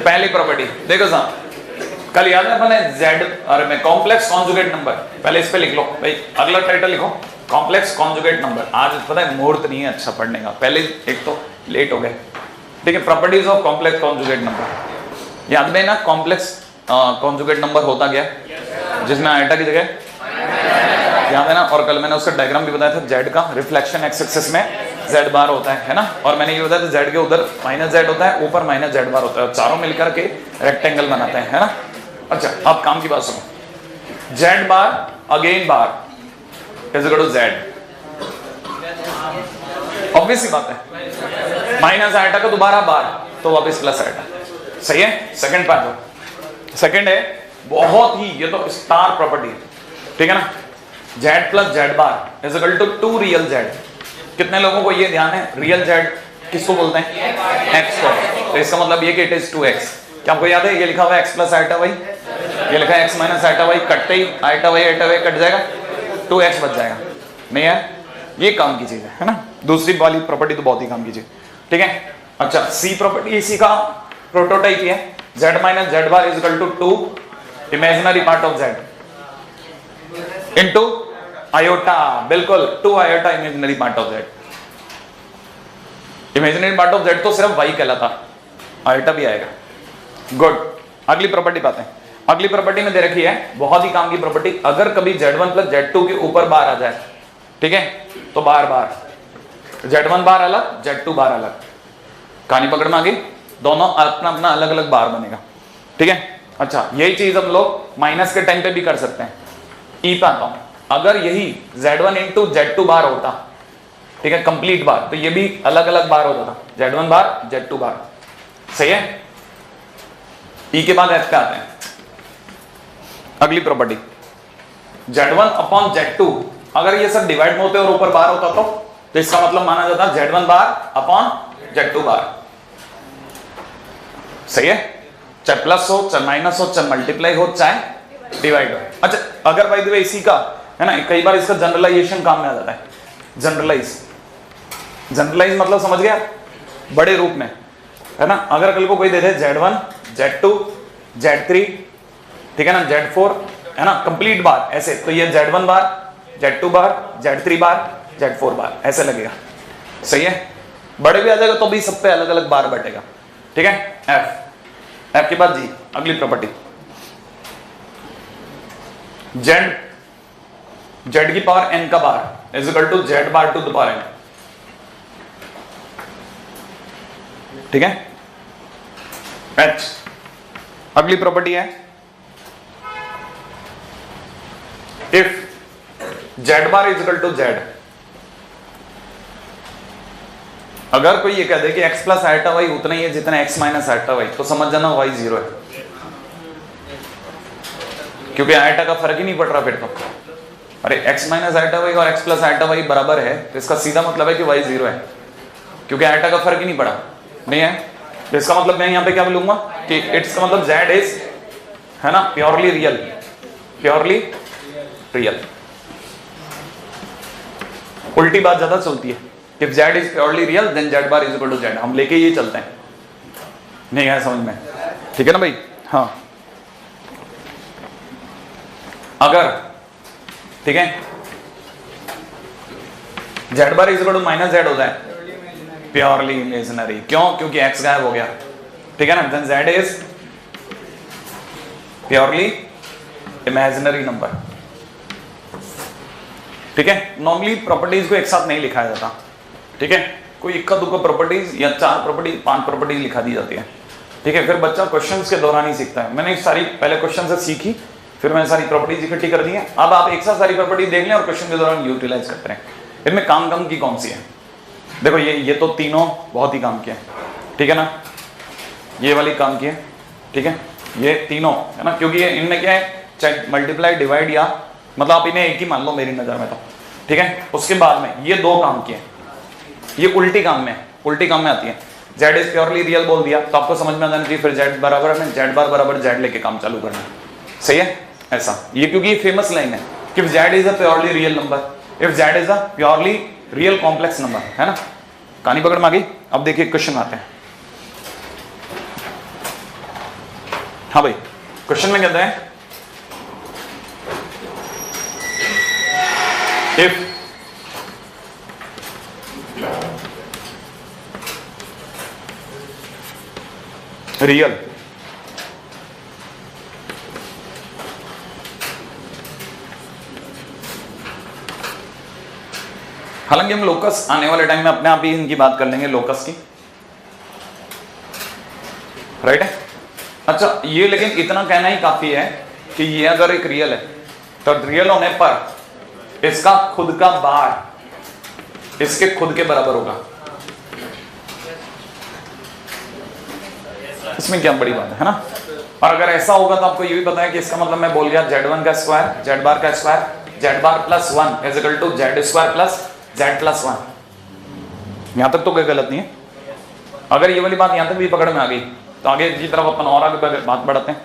पहली प्रॉपर्टी देखो साहब, कल याद है अपने जेड और में कॉम्प्लेक्स कॉन्जुगेट नंबर, पहले इस पे लिख लो भाई, अगला टाइटल लिखो कॉम्प्लेक्स कॉन्जुगेट नंबर। आज पता है मुहूर्त नहीं है अच्छा पढ़ने का, पहले एक तो लेट हो गए, ठीक है। Properties of complex conjugate number याद में ना, कॉम्प्लेक्स कॉन्जुगेट नंबर होता क्या जिसमें आइटा की जगह याद है ना, और कल मैंने उसका डायग्राम भी बताया था, जेड का रिफ्लेक्शन एक्स एक्सिस में जेड बार होता है ना, और मैंने ये बताया था जेड के उधर माइनस जेड होता है, ऊपर माइनस जेड बार होता है, चारों मिलकर के रेक्टेंगल बनाते हैं, है ना। अच्छा अब काम की बात सुनो, z bar again bar is equal to z, obvious सी बात है, माइनस आइटा का दोबारा बार तो वापस प्लस आइटा, सही है। सेकंड पार्ट, सेकंड है बहुत ही, ये तो स्टार प्रॉपर्टी है, ठीक है ना, Z plus Z bar is equal to 2 real Z. कितने लोगों को ये ध्यान है रियल जेड किसको बोलते हैं, एक्स को, तो इसका मतलब ये कि इट इज 2x। क्या आपको याद है ये लिखा हुआ है x प्लस आइटा वाई, ये लिखा है x माइनस आइटा वाई, कटते ही आइटा वाई कट जाएगा, 2x बच जाएगा, नहीं है, ये काम की चीज है ना। दूसरी वाली प्रॉपर्टी तो बहुत ही काम की चीज, ठीक है। अच्छा सी प्रॉपर्टी इसी का प्रोटोटाइप है, z minus Z bar is equal to 2 imaginary part of z into iota, बिल्कुल 2 iota imaginary part of z। Imaginary part of z तो सिर्फ y कहलाता, आयोटा भी आएगा। गुड, अगली प्रॉपर्टी पाते हैं। अगली प्रॉपर्टी में दे रखी है बहुत ही काम की प्रॉपर्टी, अगर कभी z1 प्लस z2 के ऊपर बार आ जाए, ठीक है, तो बार बार z1 बार अलग z2 बार अलग, कहानी पकड़ में आ गई, दोनों अपना अपना अलग अलग बार बनेगा, ठीक है। अच्छा यही चीज हम लोग माइनस के टाइम पे भी कर सकते हैं, ई पे आता हूं, अगर यही z1 इंटू z2 बार होता, ठीक है, कंप्लीट बार, तो ये भी अलग अलग बार होता था, z1 बार z2 बार, सही है। ई के बाद f पे आते हैं, अगली प्रॉपर्टी z1 अपॉन z2, अगर ये सब डिवाइड में होते और ऊपर बार होता तो इसका मतलब माना जाता z1 बार अपॉन z2 बार, सही है, चाहे प्लस हो चाहे माइनस हो चाहे मल्टीप्लाई हो चाहे डिवाइड हो। अच्छा अगर बाय द वे इसी का है ना, कई बार इसका जनरलाइजेशन काम में आ जाता है, जनरलाइज मतलब समझ गया, बड़े रूप में, है ना। अगर कल को कोई दे दे z1 z2 z3, ठीक है ना, z4, है ना, कंप्लीट बार ऐसे, तो ये z1 बार z2 बार z3 बार z4 बार ऐसे लगेगा, सही है। बड़े भी आ जाएगा तो भी सब पे अलग अलग बार बैठेगा, ठीक है। f के बाद जी, अगली प्रॉपर्टी z की पावर n का bar is equal to z bar to the power n, ठीक है। h अगली प्रॉपर्टी है if z bar is equal to z, अगर कोई ये कह दे कि x प्लस आइटा वाई उतना ही है जितना x माइनस आइटा वाई, तो समझ जाना y 0 है, क्योंकि आइटा का फर्क ही नहीं पड़ रहा फिर तो। अरे x माइनस आइटा वाई और x प्लस आइटा वाई बराबर है, तो इसका सीधा मतलब है कि y 0 है, क्योंकि आइटा का फर्क ही नहीं पड़ा, नहीं है। तो इसका मतलब मैं यहाँ पे क्या बोलूंगा कि इट्स का मतलब z इज, है ना, प्योरली रियल, प्योरली रियल। उल्टी बात ज्यादा चलती है, if z is purely real then z bar is equal to z, हम लेके ये चलते हैं, नहीं है समझ में, ठीक है ना भाई। हाँ अगर, ठीक है, z bar is equal to minus z होता है, प्योरली इमेजिनरी, क्यों, क्योंकि x गायब हो गया, ठीक है ना, then z is purely imaginary number, ठीक है। नॉर्मली प्रॉपर्टीज को एक साथ नहीं लिखा जाता, ठीक है, कोई इक्का दुक्का प्रॉपर्टीज या 4 प्रॉपर्टी 5 प्रॉपर्टीज लिखा दी जाती है, ठीक है। फिर बच्चा क्वेश्चंस के दौरान ही सीखता है। मैंने सारी पहले क्वेश्चन से सीखी, फिर मैंने सारी प्रॉपर्टीज इकट्ठी कर दी है, अब आप एक साथ सारी प्रॉपर्टी देख लें और क्वेश्चन के दौरान यूटिलाइज करते हैं। इनमें काम की कौन सी है, देखो ये तो तीनों बहुत ही काम की है, ठीक है ना, ये वाली काम की है, ठीक है, ये तीनों, है ना, क्योंकि ये इनमें क्या है, चाहे मल्टीप्लाई डिवाइड या मतलब आप इन्हें एक ही मान लो मेरी नजर में तो, ठीक है। उसके बाद में ये 2 काम की है, ये उल्टी काम में, उल्टी काम में आती है। z इज प्योरली रियल बोल दिया तो आपको समझ में आ जाना चाहिए, फिर z बराबर में z बार बराबर z लेके काम चालू करना, सही है ऐसा। ये क्योंकि ये फेमस लाइन है कि z is a purely real number, if z is a purely real complex number, है ना। कहानी पकड़ में आ गई। अब देखिए क्वेश्चन आते हैं, हाँ भाई, क्वेश्चन में कहते हैं इफ रियल हालांकि हम लोकस आने वाले टाइम में अपने आप ही इनकी बात कर लेंगे, लोकस की, राइट है। अच्छा, ये लेकिन इतना कहना ही काफी है कि ये अगर एक रियल है तो रियल होने पर इसका खुद का बार इसके खुद के बराबर होगा। इसमें क्या बड़ी बात है ना। और अगर ऐसा होगा तो आपको ये भी पता है कि इसका मतलब मैं बोल गया z1 का स्क्वायर, z बार का square, z bar plus 1 is equal to z square plus z plus 1। यहां तक तो कोई गलत नहीं है। अगर ये वाली बात यहां तक भी पकड़ में आ गई तो आगे की तरफ अपन और आगे बात बढ़ाते हैं।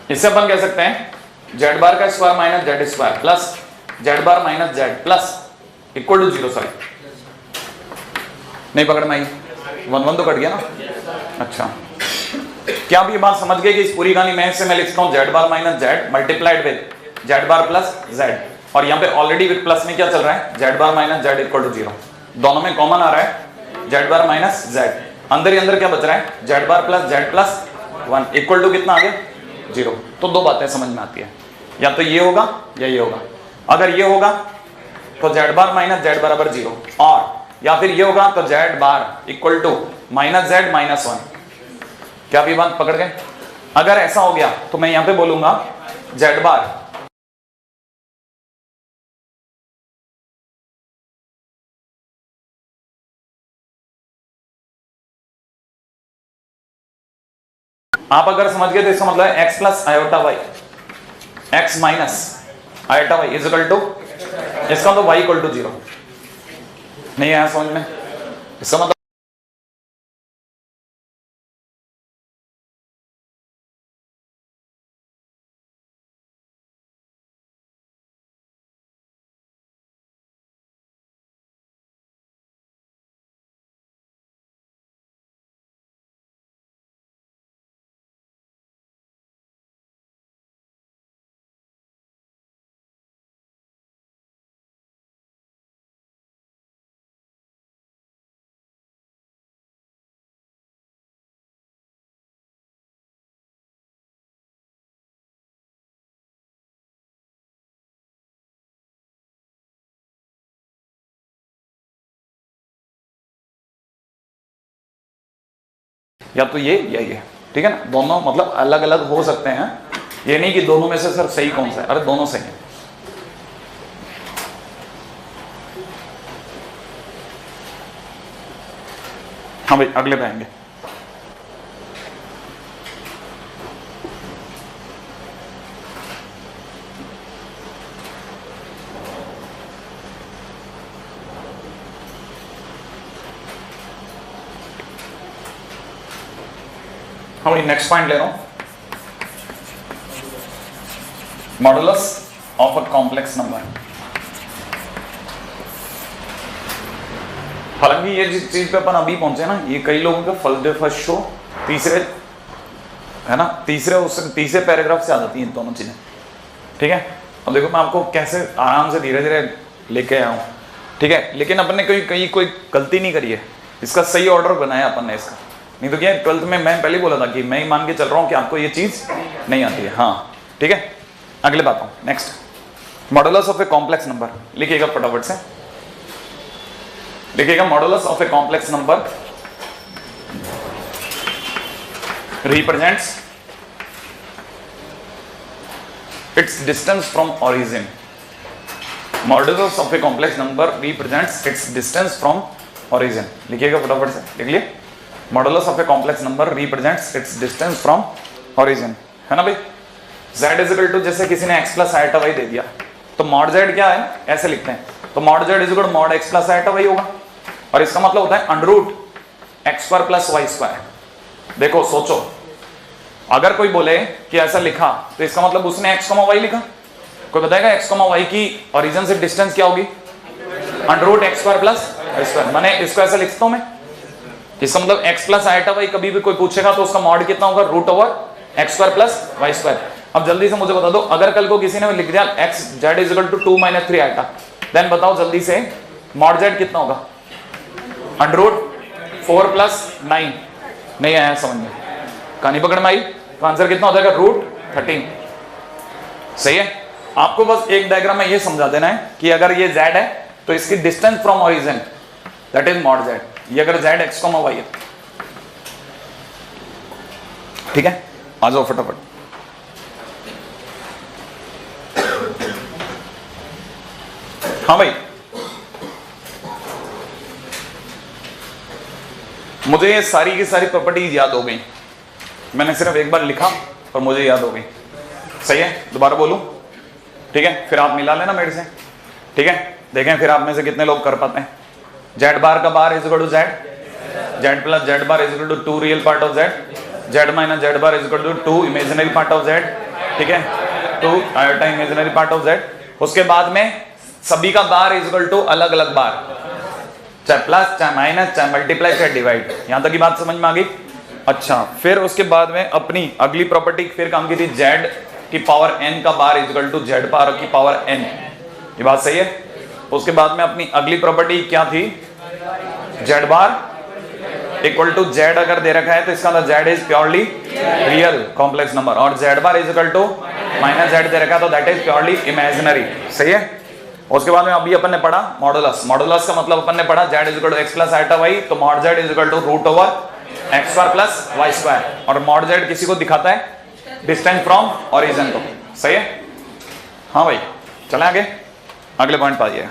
इससे अपन कह सकते हैं z बार का square minus z square plus z bar minus z plus equal to 0। Sorry, नहीं पकड़ में आई, 1 1 तो कट गया ना। अच्छा, क्या आप ये बात समझ गए कि इस पूरी कहानी में से मैं लिखता हूं z bar minus z multiplied with z bar plus z, और यहाँ पे ऑलरेडी विद प्लस में क्या चल रहा है, z bar minus z equal to 0। दोनों में कॉमन आ रहा है z बार माइनस z, अंदर ही अंदर क्या बच रहा है, z bar plus z plus 1 equal to कितना आ गया, 0। तो दो बातें समझ में आती है, या तो ये होगा या ये होगा। अगर ये होगा तो z बार माइनस z बराबर 0, और या फिर ये होगा तो z bar equal to minus z minus 1। क्या आप ये बात पकड़ गए। अगर ऐसा हो गया तो मैं यहां पे बोलूंगा z बार आप अगर समझ गए तो इसका मतलब है x plus iota Y, x minus iota Y is equal to, इसका मतलब y इक्वल टू 0। नहीं आया समझ में। इसका मतलब या तो ये या ये, ठीक है ना। दोनों मतलब अलग अलग हो सकते हैं, ये नहीं कि दोनों में से सर सही कौन सा है, अरे दोनों सही है। हाँ भाई, अगले पे आएंगे। हाँ भाई, नेक्स्ट पॉइंट ले रहा हूं, modulus of a complex number. हालांकि ये जिस चीज पे अपन अभी पहुंचे ना, ये कई लोगों का फर्स्ट शो तीसरे है ना, तीसरे पैराग्राफ से आ जाती हैं दोनों चीजें, ठीक है। अब देखो मैं आपको कैसे आराम से धीरे धीरे लेके आया हूं, ठीक है। लेकिन अपन ने कहीं कोई गलती नहीं करी है, इसका सही ऑर्डर बनाया अपन ने इसका। नहीं तो क्या 12th में मैं पहले बोला था कि मैं ही मान के चल रहा हूं कि आपको ये चीज नहीं आती है। हाँ ठीक है, अगले बात हूं। Next, modulus of a complex number लिखिएगा फटाफट से, लिखिएगा modulus of a complex number represents it's distance from origin. Modulus of a complex number represents it's distance from origin. लिखिएगा फटाफट से, लिख लिए। Modulus of a complex number represents it's distance from origin, है ना भाई। z इज इक्वल टू, जैसे किसी ने x plus iota why they दिया तो मॉड z क्या है, ऐसे लिखते हैं, तो mod z is equal to mod x plus iota Y होगा, और इसका मतलब होता है under root X square plus Y square. देखो सोचो, अगर कोई बोले कि ऐसा लिखा तो इसका मतलब उसने x कॉमा वाई लिखा। कोई बताएगा x कॉमा वाई की ओरिजिन से डिस्टेंस क्या होगी, under root X square plus Y square. मैंने इसको ऐसा लिखता हूं मैं, इसका मतलब x प्लस आयोटा वाई, कभी भी कोई पूछेगा तो उसका मॉड कितना होगा, root over X square plus Y square. अब जल्दी से मुझे बता दो, अगर कल को किसी ने लिख दिया X Z is equal to 2 minus 3 iota, then बताओ जल्दी से मॉड जेड कितना होगा? Under root 4 plus 9। नहीं आया समझ में, कहानी पकड़ में आई? तो आंसर कितना हो जाएगा? रूट 13। सही है। आपको बस एक डायग्राम में ये समझा देना है कि अगर ये z है तो इसकी distance from origin that is mod z। ये अगर z x, y है, ठीक है। आ जाओ फटाफट। हाँ भाई, मुझे ये सारी की सारी प्रॉपर्टीज याद हो गई। मैंने सिर्फ एक बार लिखा और मुझे याद हो गई। सही है, दोबारा बोलूं? ठीक है, फिर आप मिला लेना मेरे से। ठीक है, देखें फिर आप में से कितने लोग कर पाते हैं। जेड बार का bar is equal to Z, Z plus Z bar is equal to 2 real part of Z, Z minus Z bar is equal to 2 imaginary part of Z. ठीक है, 2 iota imaginary part of Z. उसके बाद में सभी का bar is equal to अलग अलग बार, चाहे प्लस चाहे माइनस चाहे मल्टीप्लाई चाहे डिवाइड। यहां तक की बात समझ में आ गई? अच्छा, फिर उसके बाद में अपनी अगली प्रॉपर्टी फिर काम की थी, जेड की पावर n का bar is equal to Z power की पावर n। ये बात सही है। उसके बाद में अपनी अगली प्रॉपर्टी क्या थी? Z bar equal to Z अगर दे रखा है तो इसका मतलब Z is purely real complex number, और Z bar is equal to minus Z दे रखा है तो दैट इज प्योरली इमेजिनरी। सही है। उसके बाद में अभी अपन ने पढ़ा मॉडुलस। मॉडुलस का मतलब अपन ने पढ़ा Z is equal to X plus iota Y, तो mod Z is equal to root over X square plus Y square. और मॉड जेड किसी को दिखाता है? डिस्टेंस फ्रॉम ओरिजिन को। सही है। हाँ भाई, चलें आगे, अगले पॉइंट पर आइए।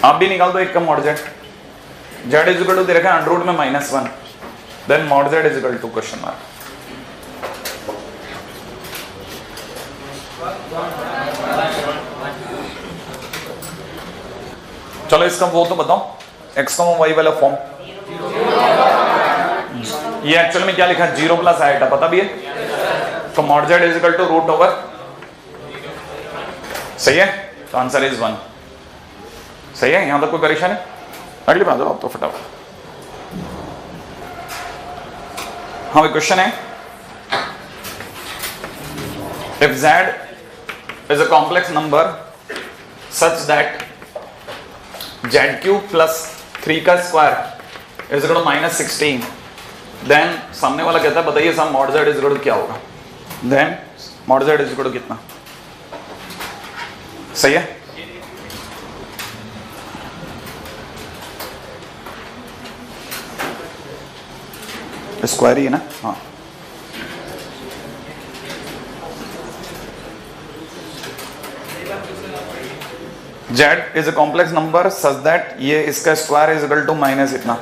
आप भी निकाल दो एक का mod Z. Z is equal to दे रखा है अंडर रूट में -1, then mod Z is equal to question mark. चलो इसका वो तो बताओ, एक्स कॉमा वाई वाला फॉर्म। ये एक्चुअल में क्या लिखा है? 0 प्लस आइटा, पता भी है। तो mod Z is equal to root over. सही है, तो आंसर इज 1। सही है, यहां तक कोई परेशानी? अगली बात आप तो फटाफट। हाँ भाई, क्वेश्चन है, if z is a complex number such that z cube plus 3 का square is equal to -16, then सामने वाला कहता है बताइए साहब mod z is equal to क्या होगा? Then mod z is equal to कितना? सही है। स्क्वायर ही है ना? हाँ, z is a complex number such that ये इसका square is equal to minus इतना,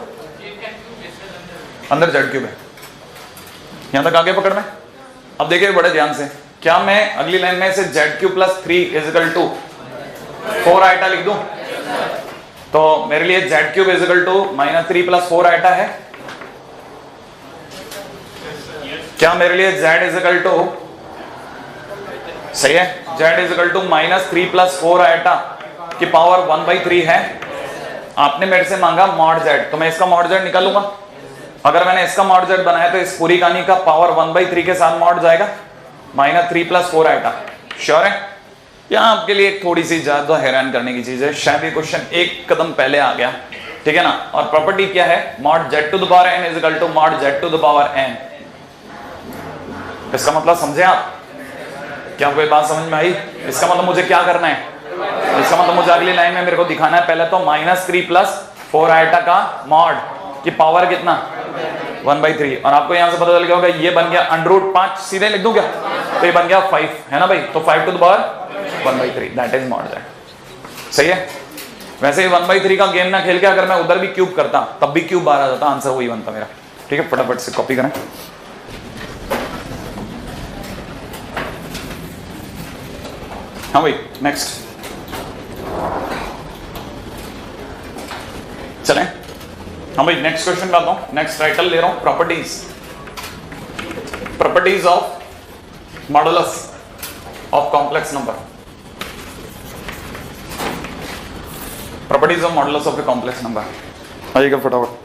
अंदर z क्यूब है। यहां तक आगे पकड़ में। अब देखिए बड़े ध्यान से, क्या मैं अगली लाइन में से z cube plus 3 is equal to 4 iota लिख दूं? तो मेरे लिए z cube is equal to -3 plus 4 iota है। क्या मेरे लिए z इज इक्वल टू, सही है, z is equal to -3 plus 4 iota की पावर 1/3 है। आपने मेरे से मांगा मॉड z, तो मैं इसका मॉड z निकालूंगा। अगर मैंने इसका मॉड z बनाया तो इस पूरी कहानी का पावर 1/3 के साथ मॉड जाएगा, -3 प्लस 4 आइटा। श्योर है? यहाँ आपके लिए थोड़ी सी ज्यादा हैरान करने की चीज है, शायद ये क्वेश्चन एक कदम पहले आ गया, ठीक है ना। और प्रॉपर्टी क्या है? Mod z to the power n is equal to mod z to the power n। इसका मतलब समझे आप? क्या कोई बात समझ में आई? इसका मतलब मुझे क्या करना है? इसका मतलब मुझे अगली लाइन में मेरे को दिखाना है पहले तो -3 प्लस 4 आइटा का मॉड की पावर कितना? 1/3। और आपको यहां से पता चल गया होगा ये बन गया अंडर रूट 5, सीधे लिख दूं क्या? तो ये बन गया 5, है ना भाई? तो 5 to the power 1/3 that is mod z। सही है। वैसे 1/3 का गेम ना खेल के अगर मैं उधर भी क्यूब करता तब भी क्यूब बाहर आ जाता, आंसर वही बनता मेरा। ठीक है, फटाफट से कॉपी करें। हाँ भाई, नेक्स्ट चलें। हाँ भाई, नेक्स्ट क्वेश्चन लाता हूं। नेक्स्ट टाइटल ले रहा हूं, properties of modulus of complex number. Properties of modulus of a complex number, आइएगा फटाफट।